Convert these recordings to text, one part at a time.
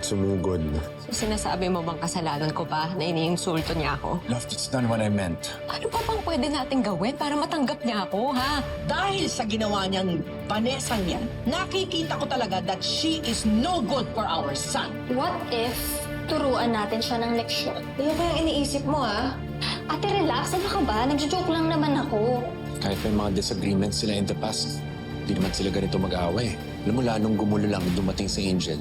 sumugod. So sinasabi mo bang kasalanan ko ba na iniinsulto niya ako? Love, that's not what I meant. Ano pa bang pwede nating gawin para matanggap niya ako, ha? Dahil sa ginawa niyang Vanessa niyan, nakikita ko talaga that she is no good for our son. What if turuan natin siya ng leksyon? Ano ba yung iniisip mo, ha? Ate, relax. Ano ka ba? Nagjo-joke lang naman ako. Kahit may mga disagreements sila in the past, hindi naman sila ganito mag-aaway. Alam mo, lalong gumulo lang dumating si Angel.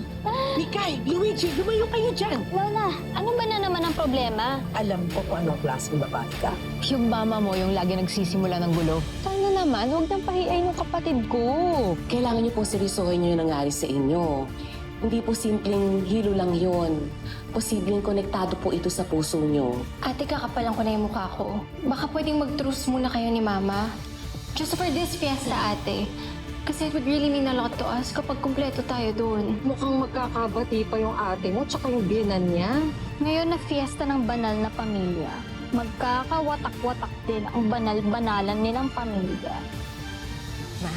Mikay, Luigi, lumayo kayo dyan. Lola, ano ba na naman ang problema? Alam ko kung anong klaseng babae ka. Yung mama mo yung lagi nagsisimula ng gulo. Sana naman, huwag nang pahiayin yung kapatid ko. Kailangan niyo pong seryosohin yung nangyari sa inyo. Hindi po simpleng hilo lang yon. Posibleng konektado po ito sa puso niyo. Ate, kakapalan ko na yung mukha ko. Baka pwedeng mag-truce muna kayo ni Mama. Just for this fiesta, ate. Kasi it would really mean a lot to us kapag kumpleto tayo doon. Mukhang magkakabati pa yung ate mo tsaka yung biyenan niya. Ngayon na fiesta ng banal na pamilya, magkakawatak-watak din ang banal-banalan nilang pamilya. Ma,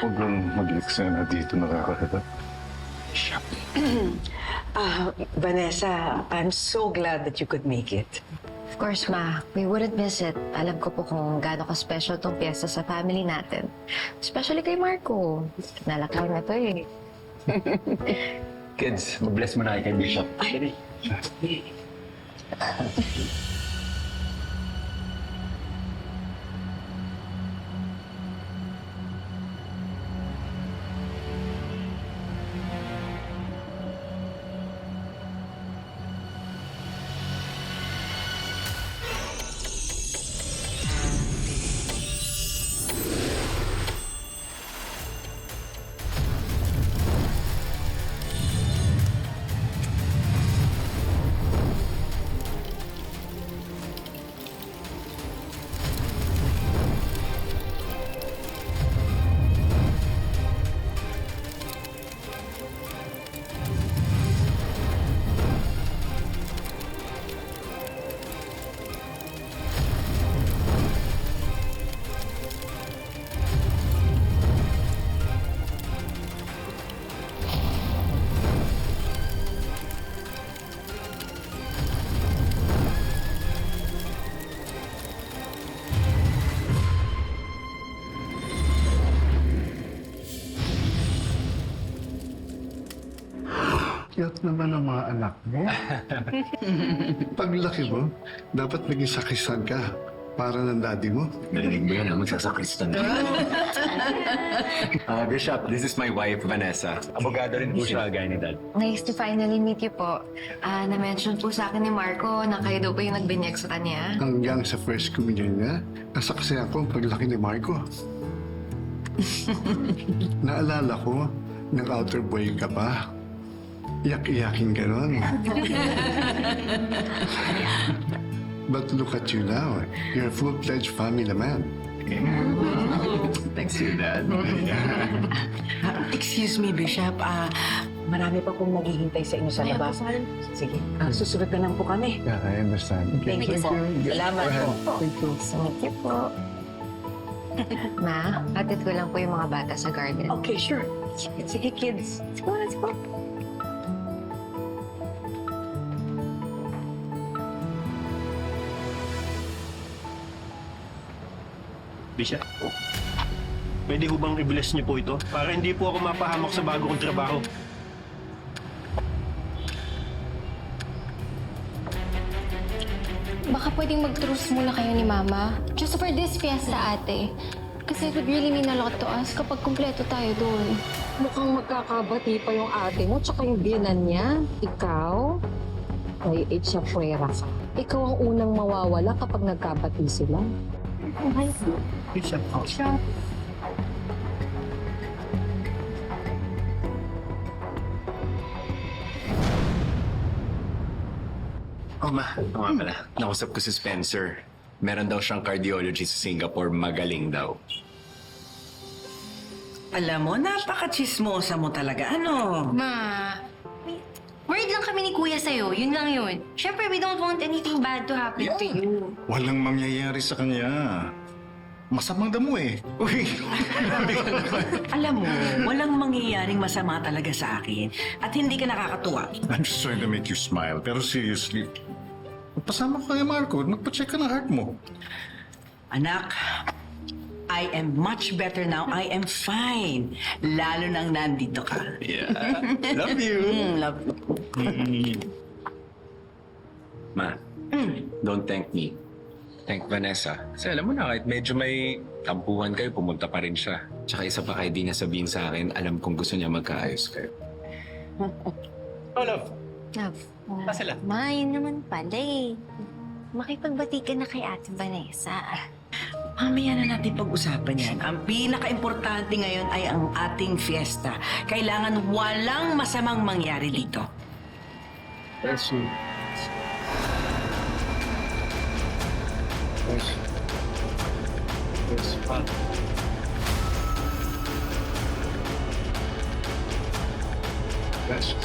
Huwag lang mag-eksena dito, nakakaharap. Vanessa, I'm so glad that you could make it. Of course, Ma. We wouldn't miss it. Alam ko po kung gaano ka-special tong piyesta sa family natin. Especially kay Marco. Nalakaw na to eh. Kids, mag-bless mo na kay Bishop. Cute naman ang mga anak mo. Paglaki mo, dapat maging sakisan ka para ng daddy mo. Narinig mo yan, magsasakristan. Bishop, this is my wife, Vanessa. Abogado rin po siya, gaya ni Dad. Nice to finally meet you po. Na-mention po sa akin ni Marco na kayo daw po yung nagbinyag sa kanya. Hanggang sa first communion niya, nasaksi ako ang paglaki ni Marco. Naalala ko, nang outer boy ka pa. Iyak-iyakin gano'n. But look at you now. You're a full-fledged family man. Thanks to you, Dad. Excuse me, Bishop. Marami pa pong naghihintay sa inyo sa labas. Sige, susunod na lang po kami. Yeah, I understand. Thank you po. Salamat po. Thank you. Thank you po. Ma, atid ko lang po yung mga bata sa garden. Okay, sure. Sige, kids. Let's go, let's go. Bishop, pwede ho bang i-bless niyo po ito? Para hindi po ako mapahamak sa bago kong trabaho. Baka pwedeng mag-truce muna kayo ni Mama. Just for this fiesta, ate. Kasi it would really mean a lot to us kapag kumpleto tayo doon. mukhang magkakabati pa yung ate mo tsaka yung biyenan niya. Ikaw, ay siya puwera ka. Ikaw ang unang mawawala kapag nagkabati sila. Bishop, Oo nga pala. Nakusap ko si Spencer. Meron daw siyang cardiology sa Singapore. Magaling daw. Alam mo, napaka-chismosa mo talaga. Ano? Ma, worried lang kami ni Kuya sa'yo. Yun lang yun. Siyempre, we don't want anything bad to happen to you. Walang mangyayari sa kanya. masamang damo eh. Uy! Alam mo, walang mangyayaring masama talaga sa akin. At hindi ka nakakatuwa. I'm just trying to make you smile. Pero seriously, pasama ko kay Marco. Magpa-check ka ng heart mo. Anak, I am much better now. I am fine. Lalo nang nandito ka. Yeah. Love you. Love you. Ma, don't thank me. Thank Vanessa. Kasi alam mo na, kahit medyo may tampuhan kayo, pumunta pa rin siya. Tsaka isa pa kahit di niya sabihin sa akin, alam kong gusto niya magkaayos kayo. Oh, love. Love. Sila. Ma, yun naman pala eh. Makipagbati ka na kay Ate Vanessa. Mamaya na natin pag-usapan yan. Ang pinaka-importante ngayon ay ang ating fiesta. Kailangan walang masamang mangyari dito. Yes, sir. Yes. Yes. Yes.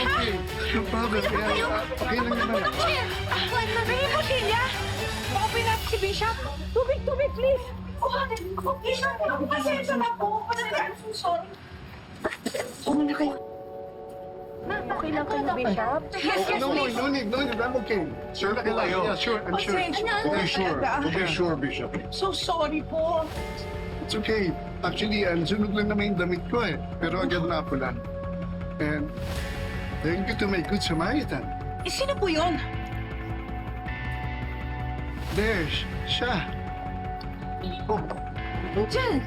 Okay. No problem. Okay lang naman. Open up si Bishop. Tubig, please. Bishop, pasensya na po. I'm so sorry. Umuna kayo. Okay lang kayo, Bishop? No need. I'm okay. Sure na kayo. Yeah, sure. I'm sure. Okay, sure, Bishop. So sorry po. It's okay. Actually, sunod lang naman yung damit ko eh. Pero agad na pulan. And thank you to my good Samaritan. Sino po yun? There's siya. Oh, Diyan.